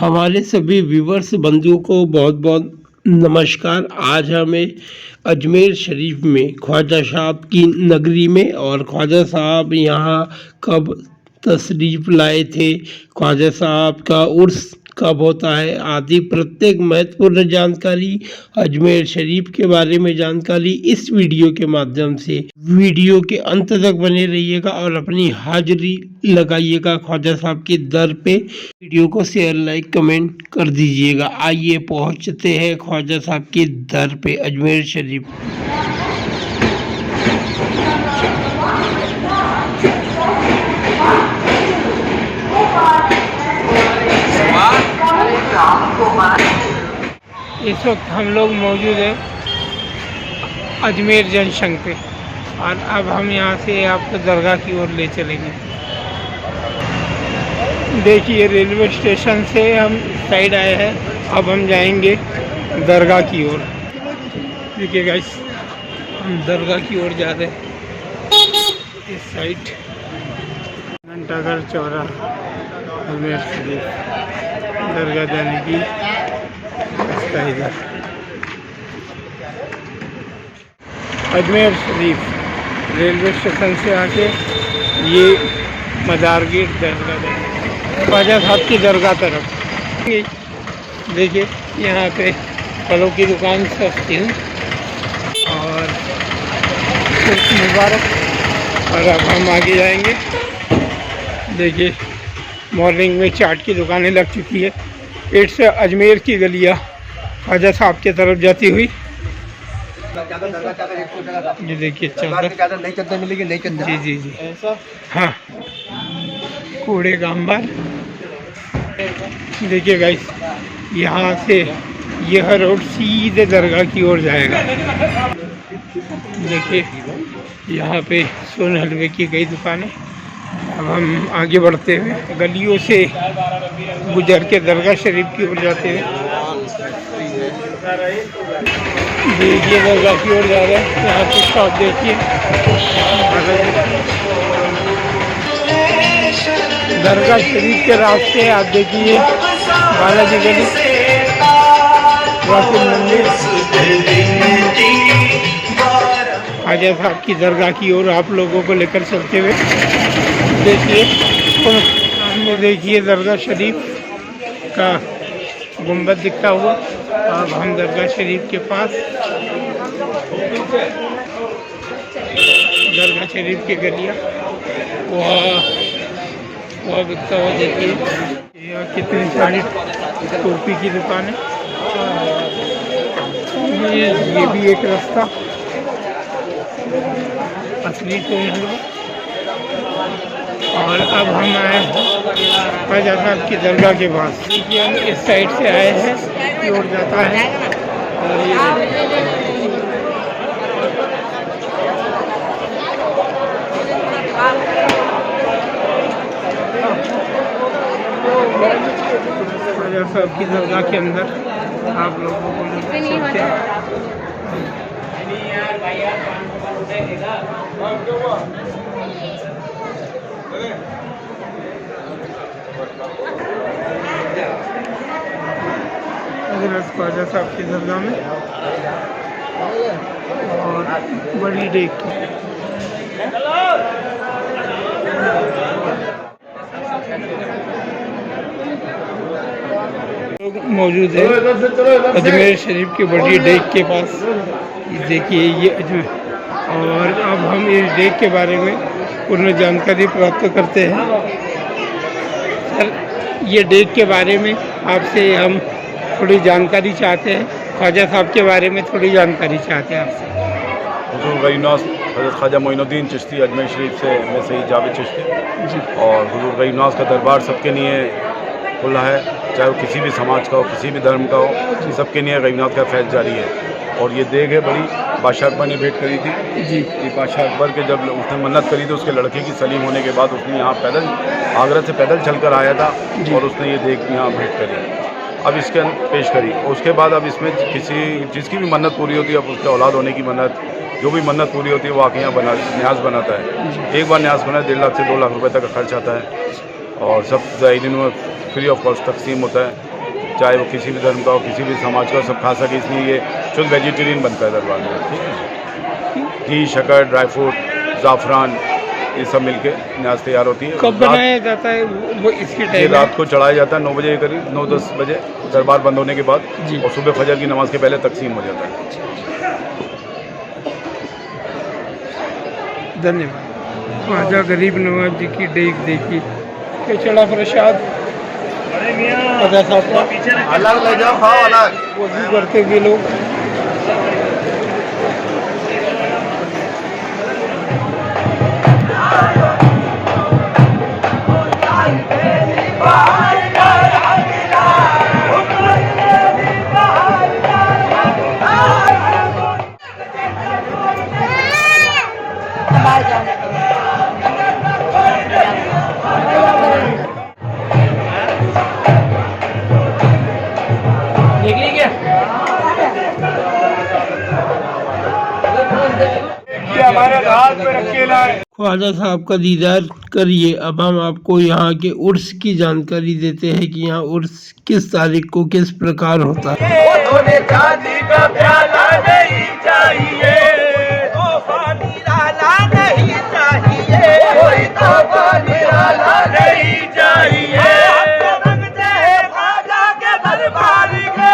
हमारे सभी व्यूवर्स बंधुओं को बहुत बहुत नमस्कार। आज हमें अजमेर शरीफ में ख्वाजा साहब की नगरी में और ख्वाजा साहब यहाँ कब तशरीफ़ लाए थे, ख्वाजा साहब का उर्स कब होता है आदि प्रत्येक महत्वपूर्ण जानकारी, अजमेर शरीफ के बारे में जानकारी इस वीडियो के माध्यम से वीडियो के अंत तक बने रहिएगा और अपनी हाजिरी लगाइएगा ख्वाजा साहब के दर पे। वीडियो को शेयर लाइक कमेंट कर दीजिएगा। आइए पहुंचते हैं ख्वाजा साहब के दर पे अजमेर शरीफ। इस वक्त हम लोग मौजूद हैं अजमेर जंक्शन पे और अब हम यहाँ से आपको दरगाह की ओर ले चलेंगे। देखिए रेलवे स्टेशन से हम साइड आए हैं, अब हम जाएंगे दरगाह की ओर। देखिए गाइस, हम दरगाह की ओर जा रहे हैं इस साइड। घंटाघर चौराहा अजमेर शरीफ दरगाह जाने की रास्ता इधर। अजमेर शरीफ रेलवे स्टेशन से आके ये मदार गेट दरगाह ख्वाजा साहब की दरगाह तरफ। देखिए यहाँ पे फलों की दुकान सस्ती है और मुबारक। और अब हम आगे जाएंगे। देखिए मॉर्निंग में चाट की दुकानें लग चुकी है। इट्स अजमेर की गलियाँ ख्वाजा साहब की तरफ जाती हुई। ये देखिए चादर नई चादर मिलेगी, नई चादर। जी जी जी ऐसा, हाँ कूड़े का अंबार। देखिए गाइस, यहाँ से यह रोड सीधे दरगाह की ओर जाएगा। देखिए यहाँ पे सोन हलवे की कई दुकानें। अब हम आगे बढ़ते हुए गलियों से गुजर के दरगाह शरीफ की ओर जाते हैं। देखिए दरगाह की ओर जा रहे हैं। यहाँ पे शॉप देखिए, दरगाह शरीफ के रास्ते आप देखिए बालाजी गली, राशिद मंदिर, ख्वाजा साहब की दरगाह की ओर आप लोगों को लेकर चलते हुए। देखिए सामने देखिए दरगाह शरीफ का गुंबद दिखता हुआ। अब हम दरगाह शरीफ के पास, दरगाह शरीफ की गलियाँ वह बिकता हुआ। देखिए यहाँ कितनी सारी टोपी की दुकानें। ये भी एक रास्ता असली तो नहीं। और अब हम आए ख्वाजा साहब की दरगाह के पास। देखिए हम इस साइड से आए हैं, की ओर जाता है। और ये ख्वाजा साहब की दरगाह के अंदर आप लोगों को ले सकते हैं। ख्वाजा साहब की दरगाह में और बड़ी डेक की मौजूद है अजमेर शरीफ की बड़ी डेक के पास। देखिए ये अजमेर। और अब हम इस डेक के बारे में पूर्ण जानकारी प्राप्त करते हैं। सर, ये डेक के बारे में आपसे हम थोड़ी जानकारी चाहते हैं। ख्वाजा साहब के बारे में थोड़ी जानकारी चाहते हैं आपसे। हुजूर गरीबनवाज हज़रत ख्वाजा मोइनुद्दीन चिश्ती अजमेर शरीफ से मैं सईद जावेद चिश्ती जी। और हुजूर गरीबनवाज का दरबार सबके लिए खुला है, चाहे वो किसी भी समाज का हो, किसी भी धर्म का हो, सबके लिए गरीबनवाज का फैज़ जारी है। और ये देख है बड़ी बादशाह अकबर ने भेंट करी थी जी। ये बादशाह अकबर के जब उसने मन्नत करी थी उसके लड़के की सलीम होने के बाद उसने यहाँ पैदल आगरा से पैदल चलकर आया था और उसने ये देख यहाँ भेंट करी। अब इसके पेश करी। उसके बाद अब इसमें किसी जिसकी भी मन्नत पूरी होती है, अब उसके औलाद होने की मन्नत, जो भी मन्नत पूरी होती है वो आके यहाँ न्याज बनाता है। एक बार न्याज बना 1.5 लाख से 2 लाख रुपए तक का खर्च आता है और सब ज़ायरीन में फ्री ऑफ कॉस्ट तकसीम होता है। चाहे वो किसी भी धर्म का हो, किसी भी समाज का हो, सब खा सके, इसलिए ये शुद्ध वेजिटेरियन बनता है दरबार में। ठीक है, घी, शक्कर, ड्राई फ्रूट, ज़ाफ़रान, ये सब मिलके न्याज तैयार होती है। कब बनाया जाता है वो इसकी ये टाइम? रात को चढ़ाया जाता है 9 बजे के करीब, 9-10 बजे दरबार बंद होने के बाद, जी। और सुबह फजर की नमाज के पहले तकसीम हो जाता है। धन्यवाद। ख्वाजा गरीब नवाज जी की डेग देखी के चढ़ा प्रसाद ख्वाजा साहब का अलग ले जाओ, खाओ अलग। वजू करते हुए लोग ख्वाजा साहब का दीदार करिए। अब हम आपको यहाँ के उर्स की जानकारी देते हैं कि यहाँ उर्स किस तारीख को किस प्रकार होता है। सोने चांदी का प्याला नहीं चाहिए, तोहफा निराला नहीं चाहिए, कोई तोहफा निराला नहीं चाहिए। हम मांगते हैं ख्वाजा के दरबार के।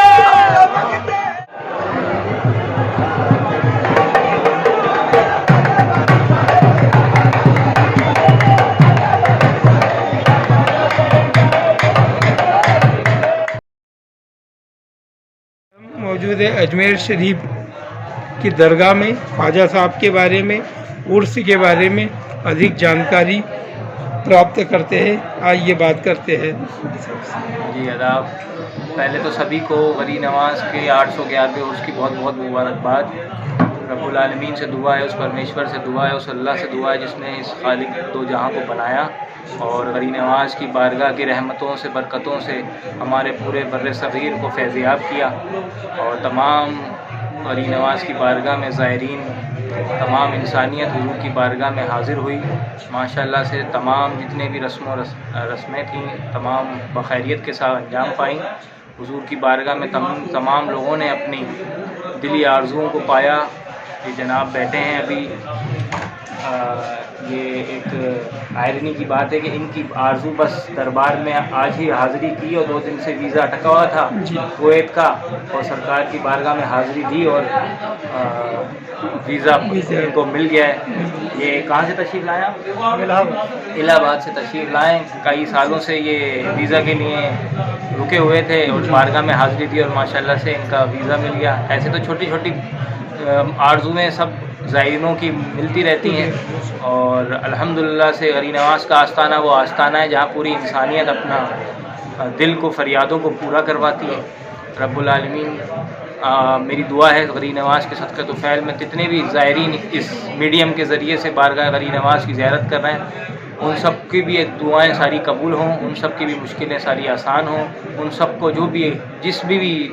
मौजूद है अजमेर शरीफ की दरगाह में। ख्वाजा साहब के बारे में, उर्स के बारे में अधिक जानकारी प्राप्त करते हैं। आइए बात करते हैं। जी आदाब। पहले तो सभी को वली नवाज के 811वें उर्स की बहुत बहुत मुबारकबाद। रब्बुल आलमीन से दुआ है, उस परमेश्वर से दुआ है, उस अल्लाह से दुआ है जिसने इस खालिक दो जहां को बनाया, और वली नवाज की बारगाह की रहमतों से, बरकतों से हमारे पूरे बर्र सग़ीर को फैज़याब किया। और तमाम वली नवाज की बारगाह में ज़ायरीन, तमाम इंसानियत हुज़ूर की बारगाह में हाज़िर हुई। माशाअल्लाह से तमाम जितने भी रस्में थीं तमाम बखैरियत के साथ अंजाम पाईं। हुज़ूर की बारगाह में तमाम लोगों ने अपनी दिली आरज़ुओं को पाया। ये जनाब बैठे हैं अभी, ये एक आयरनी की बात है कि इनकी आरज़ू बस दरबार में आज ही हाज़िरी की, और 2 दिन से वीज़ा अटका हुआ था कुवैत का, और सरकार की बारगाह में हाज़िरी दी और वीज़ा इनको मिल गया है। ये कहाँ से तशरीफ़ लाया? इलाहाबाद से तशरीफ़ लाएँ। कई सालों से ये वीज़ा के लिए रुके हुए थे और बारगाह में हाज़िरी दी, और माशाल्लाह से इनका वीज़ा मिल गया। ऐसे तो छोटी छोटी आरज़ुएँ सब ज़ायरीनों की मिलती रहती हैं, और अल्हम्दुलिल्लाह से गरी नवाज का आस्ताना वो आस्ताना है जहाँ पूरी इंसानियत अपना दिल को, फरियादों को पूरा करवाती है। रब्बुल आलमीन मेरी दुआ है गरी नवाज के सदक़े तुफ़ैल में जितने भी ज़ायरीन इस मीडियम के ज़रिए से बारगाह गरी नवाज की ज़ियारत कर रहे हैं, उन सब की भी एक दुआएं सारी कबूल हों, उन सब की भी मुश्किलें सारी आसान हों, उन सब को जो भी जिस भी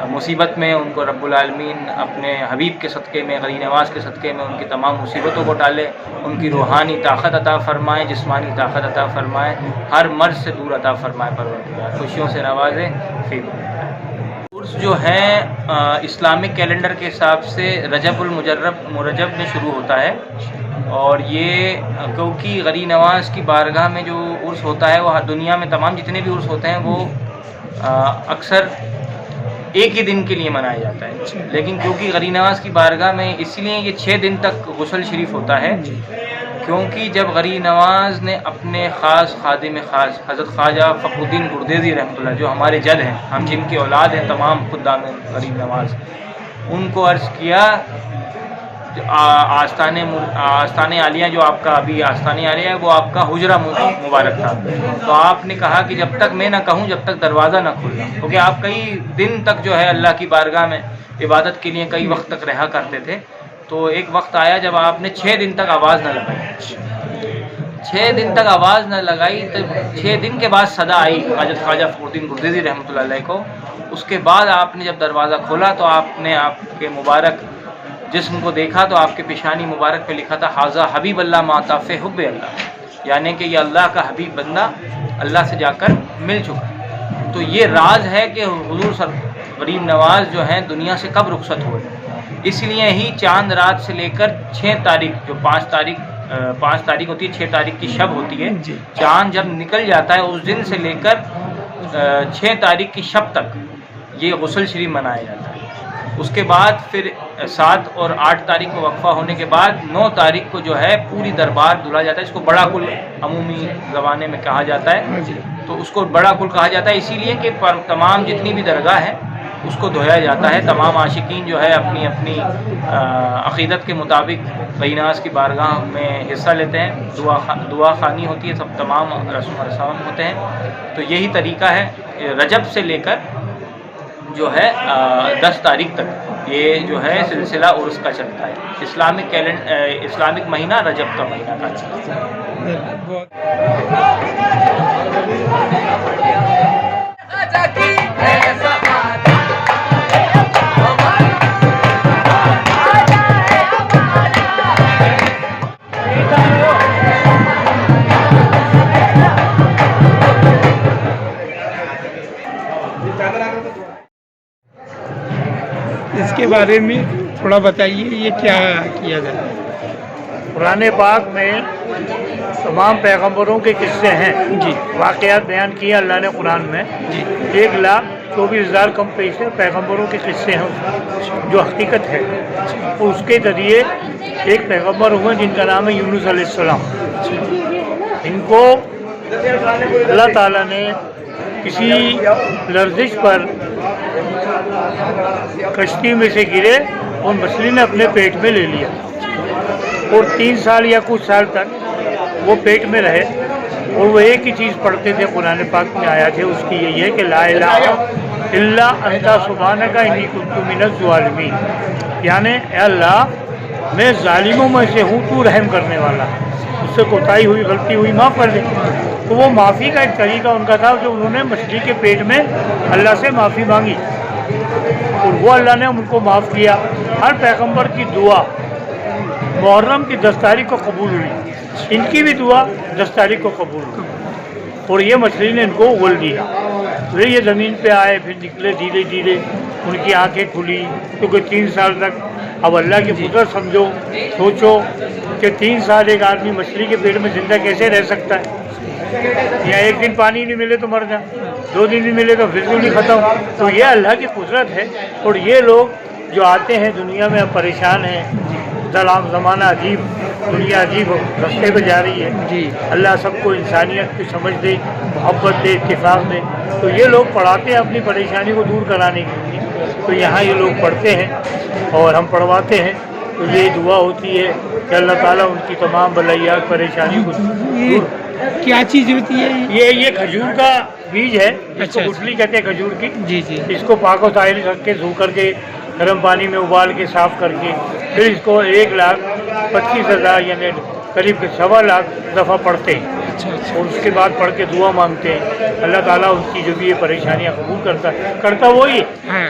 मुसीबत में उनको रब्बुल आलमीन अपने हबीब के सदक़े में, गरी नवाज के सदक़े में उनकी तमाम मुसीबतों को टाले, उनकी रूहानी ताकत अता फ़रमाए, जिस्मानी ताकत अता फ़रमाए, हर मर्ज़ से दूर अता फ़रमाए, परवरदिगार खुशियों से नवाज़े। फिर उर्स जो है इस्लामिक कैलेंडर के हिसाब से रजबुल मुरजब में शुरू होता है, और ये क्योंकि गरी नवाज की बारगाह में जो उर्स होता है वो दुनिया में तमाम जितने भी उर्स होते हैं वो अक्सर एक ही दिन के लिए मनाया जाता है, लेकिन क्योंकि गरी नवाज की बारगाह में इसलिए ये 6 दिन तक गुस्ल शरीफ होता है, क्योंकि जब गरी नवाज ने अपने ख़ास खादिम ख़ास हज़रत ख्वाजा फ़खरुद्दीन गुरदेज़ी रहमतुल्लाह, जो हमारे जद हैं, हम जिनके औलाद हैं तमाम खुद्दाम गरीब नवाज, उनको अर्ज़ किया आस्ताने आलिया जो आपका अभी आस्ताने आलिया है वो आपका हुजरा मुबारक था, तो आपने कहा कि जब तक मैं ना कहूँ जब तक दरवाज़ा ना खुलना, क्योंकि आप कई दिन तक जो है अल्लाह की बारगाह में इबादत के लिए कई वक्त तक रहा करते थे। तो एक वक्त आया जब आपने 6 दिन तक आवाज़ न लगाई, 6 दिन तक आवाज़ न लगाई, तो 6 दिन के बाद सदा आई हज़रत ख्वाजा फ़खरुद्दीन गुरदेज़ी रहमतुल्लाह अलैह को। उसके बाद आपने जब दरवाज़ा खोला तो आपने आपके मुबारक जिस्म को देखा तो आपके पेशानी मुबारक पे लिखा था हाज़ा हबीब अल्लाह माताफ़े हुब्बे अल्लाह, यानी कि ये अल्लाह का हबीब बंदा अल्लाह से जाकर मिल चुका। तो ये राज है कि हुजूर गरीब नवाज जो हैं दुनिया से कब रुखसत हुए। इसलिए ही चांद रात से लेकर 6 तारीख, जो 5 तारीख होती है, 6 तारीख की शब होती है, चांद जब निकल जाता है उस दिन से लेकर 6 तारीख की शब तक ये गुस्ल शरीफ मनाया जाता है। उसके बाद फिर 7 और 8 तारीख को वक्फा होने के बाद 9 तारीख को जो है पूरी दरबार धुला जाता है। इसको बड़ा कुल अमूमी ज़बाने में कहा जाता है, तो उसको बड़ा कुल कहा जाता है इसीलिए कि तमाम जितनी भी दरगाह है उसको धोया जाता है। तमाम आशिकीन जो है अपनी अपनी अक़ीदत के मुताबिक गईनास की बारगाह में हिस्सा लेते हैं, दुआ खानी होती है, सब तमाम रस्म रसाम होते हैं। तो यही तरीका है रजब से लेकर जो है 10 तारीख तक ये जो है सिलसिला उर्स का चलता है। इस्लामिक महीना रजब का महीना का चलता इसके बारे में थोड़ा बताइए, ये क्या किया जाता है? कुरान पाक में तमाम पैगंबरों के किस्से हैं जी, वाक़यात बयान किए अल्लाह ने कुरान में जी। 1,24,000 कम पैसे पैगंबरों के किस्से हैं जो हकीकत है। उसके ज़रिए एक पैगंबर हुए जिनका नाम है यूनुस अलैहिस्सलाम। इनको अल्लाह ताला ने किसी लर्जिश पर कश्ती में से गिरे और मछली ने अपने पेट में ले लिया और 3 साल या कुछ साल तक वो पेट में रहे और वो एक ही चीज़ पढ़ते थे, कुरान पाक में आया थे उसकी यही है कि ला इलाहा इल्ला अंता सुब्हानका इन्नी कुन्तु मिनज़ ज़ालिमीन, यानी अल्लाह मैं जालिमों में से हूँ, तू रहम करने वाला, उससे कोताही हुई गलती हुई माफ़ कर दे। तो वो माफ़ी का एक तरीका उनका था जो उन्होंने मछली के पेट में अल्लाह से माफ़ी मांगी और वो अल्लाह ने उनको माफ़ किया। हर पैगंबर की दुआ मुहर्रम की 10 तारीख को कबूल हुई, इनकी भी दुआ 10 तारीख को कबूल हुई और ये मछली ने इनको उगल दिया। फिर ये ज़मीन पे आए, फिर निकले धीरे धीरे, उनकी आंखें खुली क्योंकि 3 साल तक, अब अल्लाह की कुदरत समझो, सोचो कि 3 साल एक आदमी मछली के पेट में ज़िंदा कैसे रह सकता है। या एक दिन पानी नहीं मिले तो मर जाए, 2 दिन नहीं मिले तो फिर नहीं ख़त्म। तो ये अल्लाह की कुदरत है। और ये लोग जो आते हैं दुनिया में अब परेशान हैं, ज़माना अजीब, दुनिया अजीब रास्ते पे जा रही है जी। अल्लाह सबको इंसानियत की समझ दे, मोहब्बत दे, इत्तेफाक दे। तो ये लोग पढ़ाते हैं अपनी परेशानी को दूर कराने के लिए। तो यहाँ ये लोग पढ़ते हैं और हम पढ़वाते हैं। तो ये दुआ होती है कि अल्लाह ताला उनकी तमाम बलैयात परेशानी को दूर। क्या चीज़ होती है ये खजूर का बीज है, इसको गुठली कहते हैं खजूर की जी जी। इसको पाको ताहिर रख के धो करके गर्म पानी में उबाल के साफ़ करके फिर इसको 1,25,000 यानी करीब 1.25 लाख दफ़ा पढ़ते हैं और उसके बाद पढ़ के दुआ मांगते हैं। अल्लाह ताला उनकी जो भी ये परेशानियाँ कबूल करता वही है।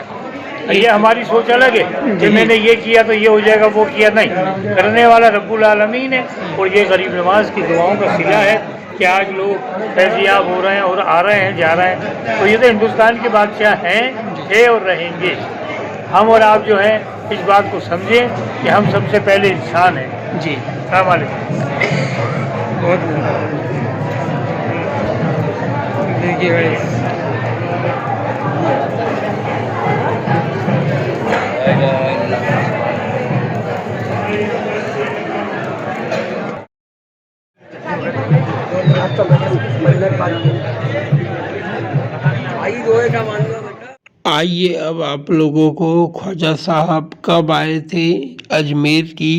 ये हमारी सोच अलग है कि मैंने ये किया तो ये हो जाएगा, वो किया नहीं, करने वाला रब्बुल आलमीन है। और ये गरीब नवाज की दुआओं का सिला है कि आज लोग फैज़याब हो रहे हैं और आ रहे हैं, जा रहे हैं। तो ये तो हिंदुस्तान के बादशाह हैं, थे और रहेंगे। हम और आप जो हैं इस बात को समझें कि हम सबसे पहले इंसान हैं जी। अस्सलाम वालेकुम। बहुत देखिए भाई, आइए अब आप लोगों को ख्वाजा साहब कब आए थे अजमेर की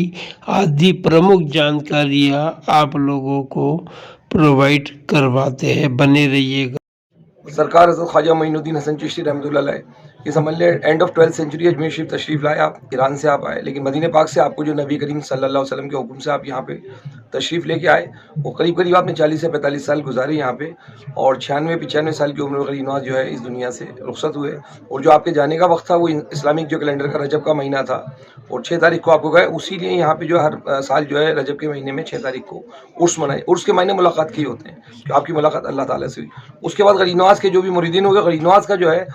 आधी प्रमुख जानकारियाँ आप लोगों को प्रोवाइड करवाते हैं, बने रहिएगा। सरकार हज़रत ख्वाजा मोइनुद्दीन हसन चिश्ती रहमतुल्लाह अलैह ये समझ ले end of 12th century Ajmer Sharif तशरीफ़ लाए आप, ईरान से आप आए, लेकिन मदीने पाक से आपको जो नबी करीम सल्लल्लाहु अलैहि वसल्लम के हुक्म से आप यहाँ पे तशरीफ़ लेके आए, वो करीब करीब आपने 40 से 45 साल गुजारे यहाँ पे, और 96-95 साल की उम्र में गरीब नवाज जो है इस दुनिया से रुखसत हुए। और जो आपके जाने का वक्त था वो इस्लामिक जो कैलेंडर का रजब का महीना था, और 6 तारीख को आपको गए। उसी लिए यहाँ पे जो हर साल जो है रजब के महीने में 6 तारीख को उर्स मनाए। उर्स के महीने मुलाकात की होते हैं, कि आपकी मुलाकात अल्लाह ताला से हुई। उसके बाद गरीब नवाज के जो भी मुरीदीन हो गए, गरीब नवाज का जो है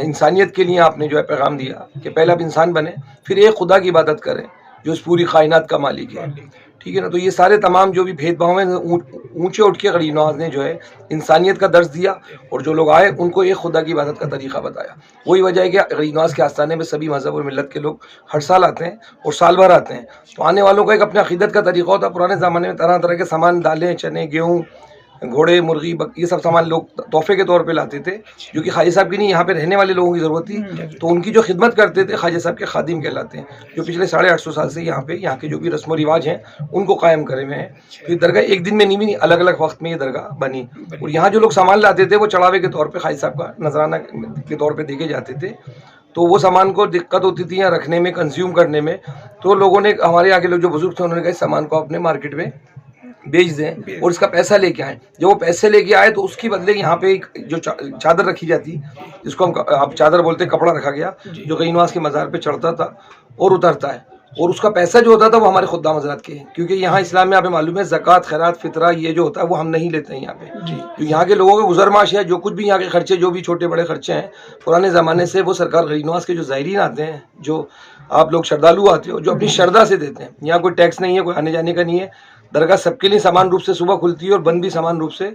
इंसानियत के लिए आपने जो है पैगाम दिया कि पहले आप इंसान बने, फिर एक खुदा की इबादत करें जो इस पूरी कायनात का मालिक है, ठीक है ना। तो ये सारे तमाम जो भी भेदभाव हैं ऊंचे उठ के गरीब नवाज ने जो है इंसानियत का दर्ज दिया, और जो लोग आए उनको एक खुदा की इबादत का तरीका बताया। वही वजह है कि गरीब नवाज के आस्थाने में सभी मज़हब और मिलत के लोग हर साल आते हैं और साल भर आते हैं। तो आने वालों का एक अपने अकीदत का तरीका होता है। पुराने ज़माने में तरह तरह के सामान, दालें, चने, गेहूँ, घोड़े, मुर्गी, ये सब सामान लोग तोहफे के तौर पे लाते थे, जो कि ख्वाजा साहब की नहीं, यहाँ पे रहने वाले लोगों की ज़रूरत थी। तो उनकी जो खिदमत करते थे ख्वाजा साहब के खादिम कहलाते हैं, जो पिछले 850 साल से यहाँ के जो भी रस्म व रिवाज हैं उनको कायम करे हुए हैं। फिर दरगाह एक दिन में नहीं, अलग अलग वक्त में ये दरगाह बनी, और यहाँ जो लोग सामान लाते थे वो चढ़ावे के तौर पर ख्वाजा साहब का नजराना के तौर पर देखे जाते थे। तो वो सामान को दिक्कत होती थी यहाँ रखने में, कंज्यूम करने में। तो लोगों ने, हमारे आगे लोग जो बुजुर्ग थे, उन्होंने कहा इस सामान को अपने मार्केट में बेच दें और इसका पैसा लेके आए। जब वो पैसे लेके आए तो उसके बदले यहाँ पे एक जो चादर रखी जाती, जिसको हम आप चादर बोलते, कपड़ा रखा गया जो गरीब नवाज के मज़ार पे चढ़ता था और उतरता है, और उसका पैसा जो होता था वो हमारे खुद्दाम हज़रात के, क्योंकि यहाँ इस्लाम में आपको मालूम है ज़कात, खैरात, फितरा ये जो होता है वो हम नहीं लेते हैं यहाँ पे। तो यहाँ के लोगों के गुजर माश है, जो कुछ भी यहाँ के खर्चे, जो भी छोटे बड़े खर्चे हैं पुराने ज़माने से, वो सरकार गरीब नवाज के जो ज़ायरीन आते हैं, जो आप लोग श्रद्धालु आते हो, जो अपनी श्रद्धा से देते हैं। यहाँ कोई टैक्स नहीं है, कोई आने जाने का नहीं है। दरगाह सबके लिए समान रूप से सुबह खुलती है और बंद भी समान रूप से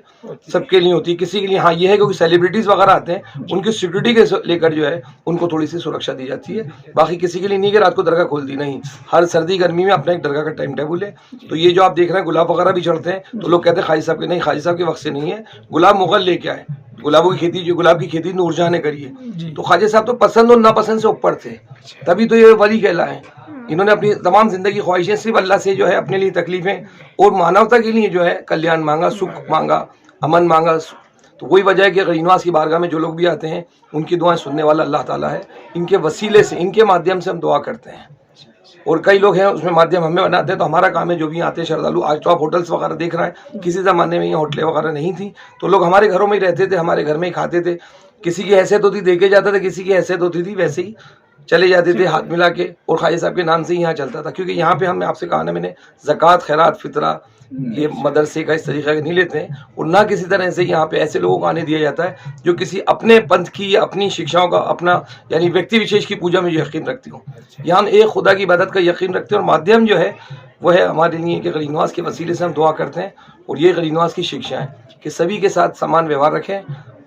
सबके लिए होती है। किसी के लिए हाँ ये है क्योंकि सेलिब्रिटीज़ वगैरह आते हैं, उनकी सिक्योरिटी के लेकर जो है उनको थोड़ी सी सुरक्षा दी जाती है। बाकी किसी के लिए नहीं कि रात को दरगाह खोल दी, नहीं। हर सर्दी गर्मी में अपना एक दरगाह का टाइम टेबल है। तो ये जो आप देख रहे हैं गुलाब वगैरह भी चढ़ते हैं, तो लोग कहते हैं ख्वाजा साहब के, नहीं, ख्वाजा साहब के वक्त से नहीं है। गुलाब मुगल लेके आए, गुलाबों की खेती, जो गुलाब की खेती नूरजहां ने करी है। तो ख्वाजा साहब तो पसंद और नापसंद से ऊपर थे, तभी तो ये वली कहलाए। इन्होंने अपनी तमाम जिंदगी ख्वाहिशें सिर्फ अल्लाह से जो है अपने लिए तकलीफें और मानवता के लिए जो है कल्याण मांगा, सुख मांगा, अमन मांगा। तो वही वजह है कि गरीब नवाज की बारगाह में जो लोग भी आते हैं उनकी दुआएं सुनने वाला अल्लाह ताला है। इनके वसीले से, इनके माध्यम से हम दुआ करते हैं। और कई लोग हैं उसमें माध्यम हमें बनाते हैं। तो हमारा काम है जो भी आते हैं श्रद्धालु, आज तो आप होटल्स वगैरह देख रहे हैं, किसी ज़माने में ये होटलें वगैरह नहीं थी, तो लोग हमारे घरों में ही रहते थे, हमारे घर में ही खाते थे। किसी की हैसियत होती दे के जाता था, किसी की हैसियत होती थी वैसे ही चले जाते थे हाथ मिला के, और ख्वाजा साहब के नाम से ही यहाँ चलता था। क्योंकि यहाँ पे हमने आपसे कहा ना मैंने, ज़कात, खैरात, फितरा ये मदरसे का इस तरीक़े का नहीं लेते हैं, और ना किसी तरह से यहाँ पे ऐसे लोगों को आने दिया जाता है जो किसी अपने पंथ की या अपनी शिक्षाओं का, अपना यानी व्यक्ति विशेष की पूजा में जो यकीन रखती हूँ। यहाँ हम एक खुदा की इबादत का यकीन रखते हैं, और माध्यम जो है वो है हमारे लिए कि गरीब नवाज के वसीले से हम दुआ करते हैं। और ये गरीब नवाज की शिक्षा है कि सभी के साथ समान व्यवहार रखें,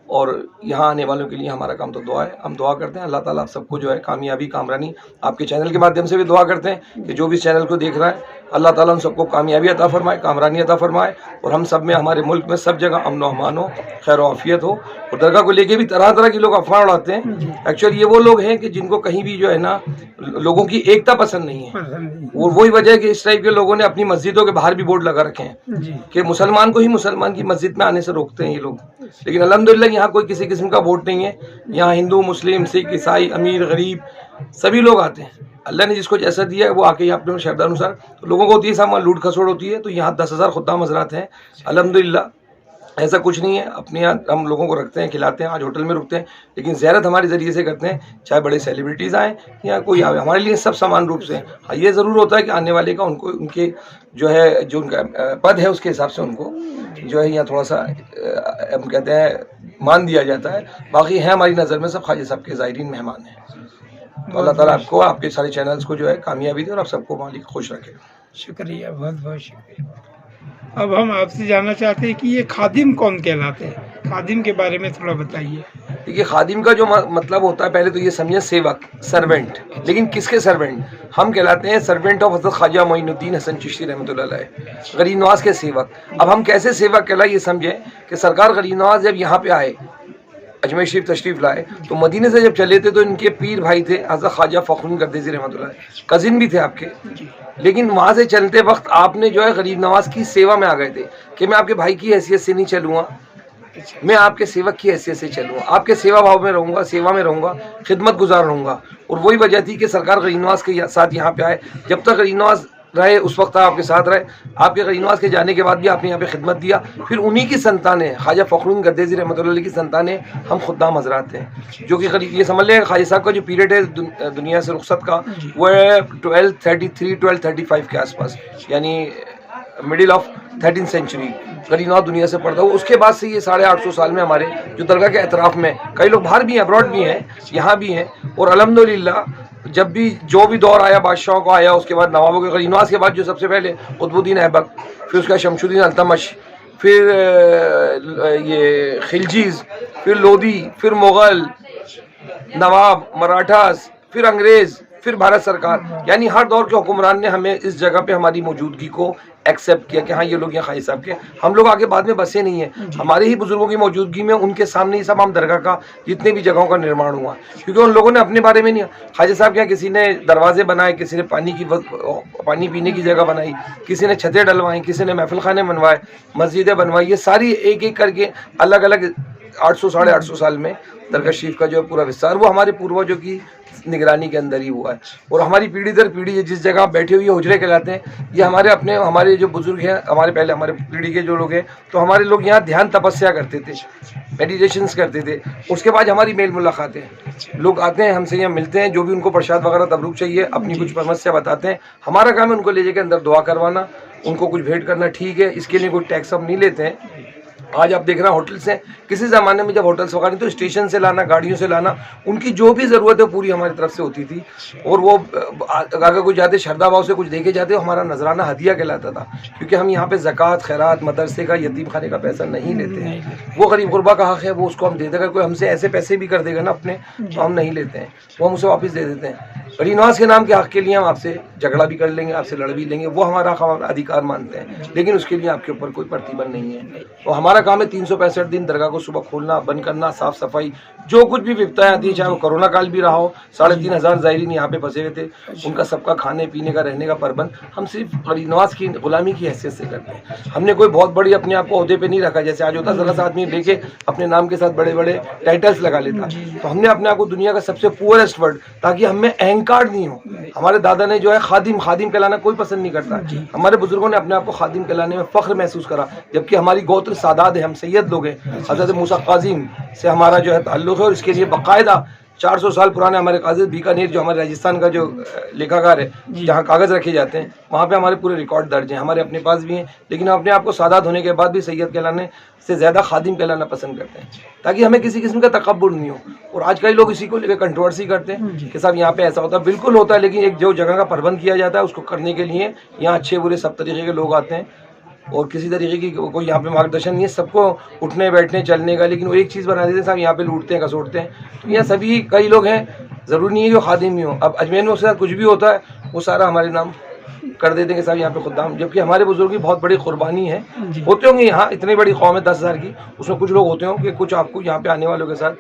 और यहाँ आने वालों के लिए हमारा काम तो दुआ है। हम दुआ करते हैं अल्लाह ताला आप सबको जो है कामयाबी, कामरानी, आपके चैनल के माध्यम से भी दुआ करते हैं कि जो भी चैनल को देख रहा है अल्लाह ताला उन सबको कामयाबी अता फरमाए, कामरानी अता फरमाए, और हम सब में, हमारे मुल्क में सब जगह अमन व अमान हो, खैर आफियत हो। और दरगाह को लेके भी तरह तरह के लोग अफवाह उड़ाते हैं। एक्चुअली ये वो लोग हैं कि जिनको कहीं भी जो है ना लोगों की एकता पसंद नहीं है, और वही वजह है कि इस टाइप के लोगों ने अपनी मस्जिदों के बाहर भी बोर्ड लगा रखे हैं कि मुसलमान को ही मुसलमान की मस्जिद में आने से रोकते हैं ये लोग। लेकिन अल्हम्दुलिल्लाह यहाँ कोई किसी किस्म का वोट नहीं है। यहाँ हिंदू, मुस्लिम, सिख, ईसाई, अमीर, गरीब सभी लोग आते हैं। अल्लाह ने जिसको जैसा दिया है वो आके यहाँ अपने श्रद्धा अनुसार, तो लोगों को होती है सामान लूट खसोड़ होती है। तो यहाँ 10,000 खुद्दाम हज़रात हैं अल्हम्दुलिल्लाह, ऐसा कुछ नहीं है। अपने यहाँ हम लोगों को रखते हैं, खिलाते हैं, आज होटल में रुकते हैं, लेकिन ज़ियारत हमारे ज़रिए से करते हैं, चाहे बड़े सेलिब्रिटीज़ आएँ या कोई आए, हमारे लिए सब समान रूप से। हाँ ये ज़रूर होता है कि आने वाले का उनको, उनके जो है, जो उनका पद है उसके हिसाब से उनको जो है यहाँ थोड़ा सा हम कहते हैं मान दिया जाता है। बाकी है हमारी नज़र में सब ख्वाजा साहब के ज़ायरीन मेहमान हैं। तो अल्लाह ताला आपको, आपके सारे चैनल्स को जो है कामयाबी दे और आप सबको मालिक खुश रखे। शुक्रिया, बहुत बहुत शुक्रिया। अब हम आपसे जानना चाहते हैं कि ये खादिम कौन कहलाते हैं, खादिम के बारे में थोड़ा बताइए। देखिए खादिम का जो मतलब होता है, पहले तो ये समझे सेवक, सर्वेंट। लेकिन किसके सर्वेंट? हम कहलाते हैं सर्वेंट ऑफ हज़रत ख्वाजा मोइनुद्दीन हसन चिश्ती रहमतुल्लाह अलैह, गरीब नवाज के सेवक। अब हम कैसे सेवक कहलाए ये समझें कि सरकार गरीब नवाज जब यहाँ पे आए, अजमेर शरीफ तशरीफ़ लाए, तो मदीने से जब चले थे तो इनके पीर भाई थे हज़रत ख्वाजा फ़खरुद्दीन गर्देज़ी रहमतुल्लाह, कज़िन भी थे आपके। लेकिन वहाँ से चलते वक्त आपने जो है गरीब नवाज की सेवा में आ गए थे कि मैं आपके भाई की हैसियत से नहीं चलूँगा, मैं आपके सेवक की हैसियत से चलूँगा, आपके सेवा भाव में रहूँगा, सेवा में रहूँगा, खिदमत गुजार रहूँगा। और वही वजह थी कि सरकार गरीब नवाज के साथ यहाँ पे आए। जब तक गरीब नवाज रहे उस वक्त आपके साथ रहे, आपके गरीब नवाज के जाने के बाद भी आपने यहाँ पे खिदमत दिया। फिर उन्हीं की संतानें, ख्वाजा फखरुद्दीन गर्देजी रहमतुल्लाह अलैह की संतानें हम खुद्दाम हजरात हैं, जो कि करीब ये समझ लें ख्वाजा साहब का जो पीरियड है दुनिया से रुखसत का वो है 1233-1235 के आसपास, यानी मिडिल ऑफ 13th सेंचुरी गरीब नवाज दुनिया से पड़ता हुआ। उसके बाद से ये 850 साल में हमारे जो दरगाह के अतराफ़ में कई लोग बाहर भी हैं, अब्रॉड भी हैं, यहाँ भी हैं। और अल्हम्दुलिल्लाह जब भी जो भी दौर आया बादशाहों को आया, उसके बाद नवाबों के गरीब नवाज के बाद जो सबसे पहले कुतुबुद्दीन ऐबक, फिर उसका शमशुद्दीन अल्तमश, फिर ये खिलजीज़, फिर लोधी, फिर मुग़ल, नवाब, मराठास, फिर अंग्रेज़, फिर भारत सरकार, यानी हर दौर के हुक्मरान ने हमें इस जगह पे हमारी मौजूदगी को एक्सेप्ट किया कि हाँ ये लोग यहाँ ख्वाजा साहब के, हम लोग आगे बाद में बसे नहीं हैं, हमारे ही बुजुर्गों की मौजूदगी में उनके सामने ही सब हम दरगाह का जितने भी जगहों का निर्माण हुआ, क्योंकि उन लोगों ने अपने बारे में नहीं, ख्वाजा साहब के यहाँ किसी ने दरवाजे बनाए, किसी ने पानी पीने की जगह बनाई, किसी ने छतें डलवाई, किसी ने महफिल खाने बनवाए, मस्जिदें बनवाई, ये सारी एक एक करके अलग अलग 800-850 साल में दरगाह शरीफ का जो पूरा विस्तार वो हमारे पूर्वजों की निगरानी के अंदर ही हुआ है। और हमारी पीढ़ी दर पीढ़ी जिस जगह आप बैठे हुए हुजरे कहलाते हैं, ये हमारे जो बुजुर्ग हैं, हमारे पहले हमारे पीढ़ी के जो लोग हैं, तो हमारे लोग यहाँ ध्यान तपस्या करते थे, मेडिटेशंस करते थे। उसके बाद हमारी मेल मुलाकातें, लोग आते हैं हमसे यहाँ मिलते हैं, जो भी उनको प्रसाद वगैरह तबरुक चाहिए अपनी कुछ समस्या बताते हैं, हमारा काम है उनको ले जाके अंदर दुआ करवाना, उनको कुछ भेंट करना, ठीक है, इसके लिए कोई टैक्स हम नहीं लेते हैं। आज आप देख रहे हैं होटल्स हैं, किसी ज़माने में जब होटल्स वगैरह तो स्टेशन से लाना, गाड़ियों से लाना, उनकी जो भी ज़रूरत है पूरी हमारी तरफ से होती थी। और वो अगर कोई जाते श्रद्धा भाव से कुछ देके जाते हमारा नजराना हदिया कहलाता था, क्योंकि हम यहाँ पे ज़कात, खैरात, मदरसे का, यतीम खाने का पैसा नहीं लेते हैं। वो गरीब गुरबा का हक़ है, वो उसको हम दे देगा। कोई हमसे ऐसे पैसे भी कर देगा ना अपने, तो हम नहीं लेते हैं, वो हम उसे वापस दे देते हैं। गरीब नवाज के नाम के हक़ के लिए हम आपसे झगड़ा भी कर लेंगे, आपसे लड़ भी लेंगे, वो हमारा अधिकार मानते हैं, लेकिन उसके लिए आपके ऊपर कोई प्रतिबंध नहीं है। तो हमारा काम है 365 दिन दरगाह को सुबह खोलना, बंद करना, साफ़ सफाई, जो कुछ भी विपताएं आती है, चाहे वो कोरोना काल भी रहा हो, 3,500 ज़ायरीन यहाँ पे फंसे हुए थे, उनका सबका खाने पीने का, रहने का प्रबंध हम सिर्फ गरीब नवाज की गुलामी की हैसियत से करते हैं। हमने कोई बहुत बड़ी अपने आप को ओहदे पे नहीं रखा, जैसे आज होता ज़रा सा आदमी लेके अपने नाम के साथ बड़े बड़े टाइटल्स लगा लेता। तो हमने अपने आप को दुनिया का सबसे पुअरेस्ट वर्ड, ताकि हमें अहंकार नहीं हो। हमारे दादा ने जो है खादिम कहलाना कोई पसंद नहीं करता, हमारे बुजुर्गों ने अपने आप को खादिम कहलाने में फख्र महसूस करा, जबकि हमारी गोत्र सादात है, हम सैयद लोग हैं। हज़रत मूसा काजिम से हमारा जो है ताल्लुक़ है, और इसके लिए बाकायदा 400 साल पुराने हमारे कागज़, बीकानेर जो हमारे राजस्थान का जो लेखागार है, जहाँ कागज़ रखे जाते हैं, वहाँ पे हमारे पूरे रिकॉर्ड दर्ज हैं, हमारे अपने पास भी हैं। लेकिन हम अपने आप को सादात होने के बाद भी सैयद कहलाने से ज़्यादा खादिम कहलाना पसंद करते हैं, ताकि हमें किसी किस्म का तकब्बुर नहीं हो। और आज कई लोग इसी को लेकर कंट्रोवर्सी करते हैं कि साहब यहाँ पे ऐसा होता है, बिल्कुल होता है, लेकिन एक जो जगह का प्रबंध किया जाता है उसको करने के लिए यहाँ अच्छे बुरे सब तरीके के लोग आते हैं, और किसी तरीके की कोई यहाँ पे मार्गदर्शन नहीं है, सबको उठने बैठने चलने का। लेकिन वो एक चीज़ बना देते हैं साहब, यहाँ पे लूटते हैं, कसोटते हैं। तो यहाँ सभी कई लोग हैं, ज़रूरी नहीं है कि खादिम ही हो। अब अजमेर में उसके साथ कुछ भी होता है, वो सारा हमारे नाम कर देते हैं कि साहब यहाँ पे खुदाम, जबकि हमारे बुजुर्ग की बहुत बड़ी कुर्बानी है। होते होंगे यहाँ इतनी बड़ी कौम है 10,000 की, उसमें कुछ लोग होते हों कि कुछ आपको यहाँ पे आने वालों के साथ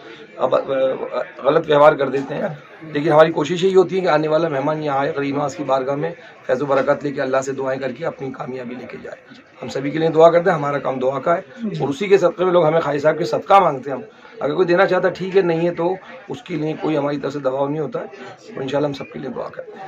गलत व्यवहार कर देते हैं। लेकिन हमारी कोशिश यही होती है कि आने वाला मेहमान यहाँ आए, गरीब नवाज की बारगाह में फैज़ बरकत लेके अल्लाह से दुआएं करके अपनी कामयाबी लेके जाए। हम सभी के लिए दुआ करते हैं, हमारा काम दुआ का है, और उसी के सदक़े में लोग हमें ख्वाजा साहब के सदका मांगते हैं। हम अगर कोई देना चाहता ठीक है, नहीं है तो उसके लिए कोई हमारी तरफ से दबाव नहीं होता है। तो इंशाल्लाह हम सबके लिए दुआ करते हैं।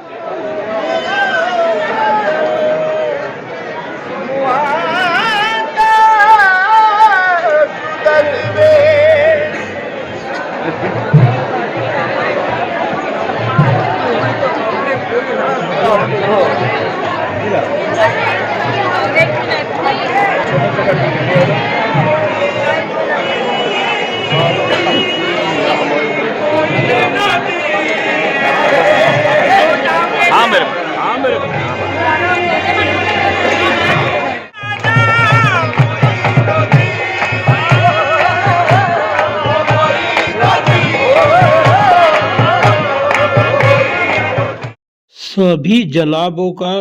सभी जनाबों का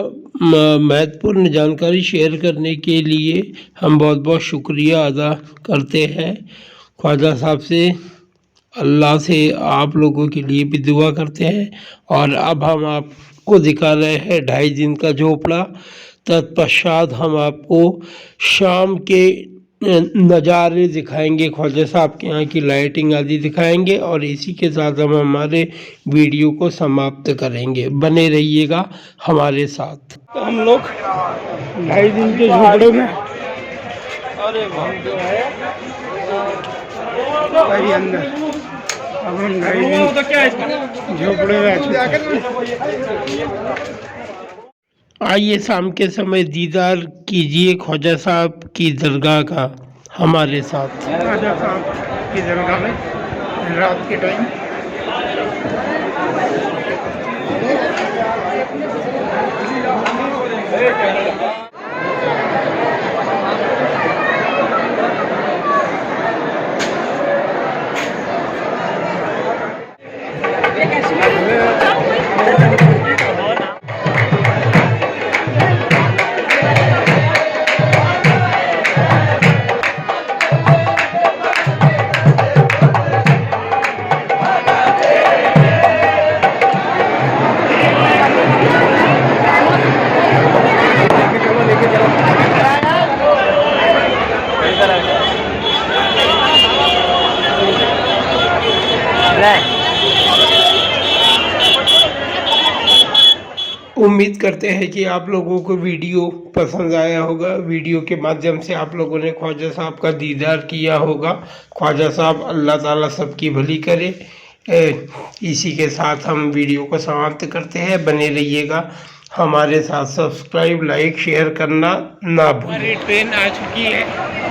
महत्वपूर्ण जानकारी शेयर करने के लिए हम बहुत बहुत शुक्रिया अदा करते हैं। ख्वाजा साहब से, अल्लाह से आप लोगों के लिए भी दुआ करते हैं। और अब हम आपको दिखा रहे हैं 2.5 दिन का झोपड़ा। तत्पश्चात हम आपको शाम के नज़ारे दिखाएंगे, ख्वाजा साहब के यहाँ की लाइटिंग आदि दिखाएंगे और इसी के साथ हम हमारे वीडियो को समाप्त करेंगे। बने रहिएगा हमारे साथ। तो हम लोग 2.5 दिन के झोपड़े में भाई अंदर, अब हम 2.5 दिन झोपड़े में आ चुके। आइए शाम के समय दीदार कीजिए ख्वाजा साहब की दरगाह का हमारे साथ। ख्वाजा साहब की दरगाह में रात के टाइम उम्मीद करते हैं कि आप लोगों को वीडियो पसंद आया होगा। वीडियो के माध्यम से आप लोगों ने ख्वाजा साहब का दीदार किया होगा। ख्वाजा साहब अल्लाह ताला सबकी भली करे। इसी के साथ हम वीडियो को समाप्त करते हैं। बने रहिएगा हमारे साथ। सब्सक्राइब, लाइक, शेयर करना ना भूलें। हमारी ट्रेन आ चुकी है।